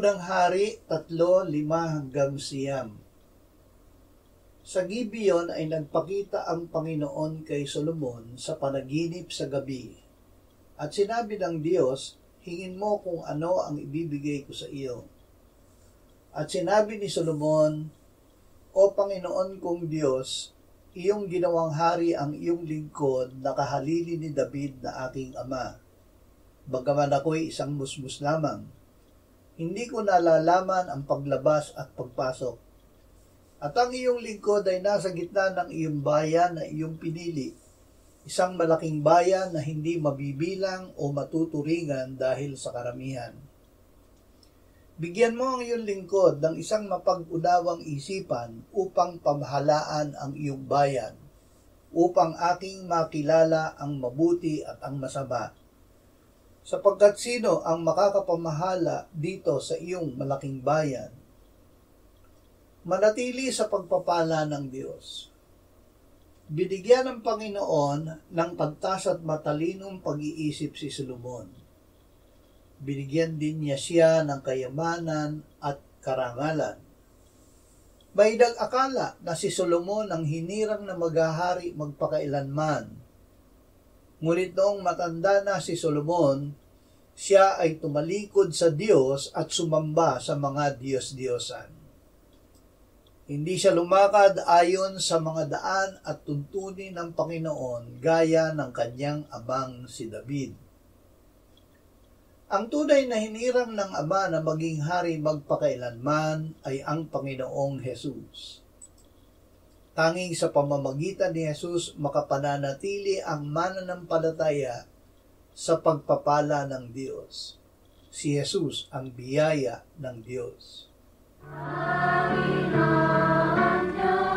Unang Hari 3:5-9. Sa Gibeon ay nagpakita ang Panginoon kay Solomon sa panaginip sa gabi. At sinabi ng Diyos, hingin mo kung ano ang ibibigay ko sa iyo. At sinabi ni Solomon, O Panginoon kong Diyos, iyong ginawang hari ang iyong lingkod na kahalili ni David na aking ama. Bagaman ako'y isang musmus lamang, hindi ko nalalaman ang paglabas at pagpasok. At ang iyong lingkod ay nasa gitna ng iyong bayan na iyong pinili, isang malaking bayan na hindi mabibilang o matuturingan dahil sa karamihan. Bigyan mo ang iyong lingkod ng isang mapag-unawang isipan upang pamahalaan ang iyong bayan, upang aking makilala ang mabuti at ang masama. Sapagkat sino ang makakapamahala dito sa iyong malaking bayan? Manatili sa pagpapala ng Diyos. Binigyan ng Panginoon ng pantas at matalinong pag-iisip si Solomon. Binigyan din niya siya ng kayamanan at karangalan. May nag-akala na si Solomon ang hinirang na maghahari magpakailanman. Ngunit noong matanda na si Solomon, siya ay tumalikod sa Diyos at sumamba sa mga Diyos-Diyosan. Hindi siya lumakad ayon sa mga daan at tuntunin ng Panginoon gaya ng kanyang amang si David. Ang tunay na hinirang ng ama na maging hari magpakailanman ay ang Panginoong Jesus. Tanging sa pamamagitan ni Jesus makapananatili ang mananampalataya sa pagpapala ng Diyos. Si Jesus ang biyaya ng Diyos. Panginoon Diyos.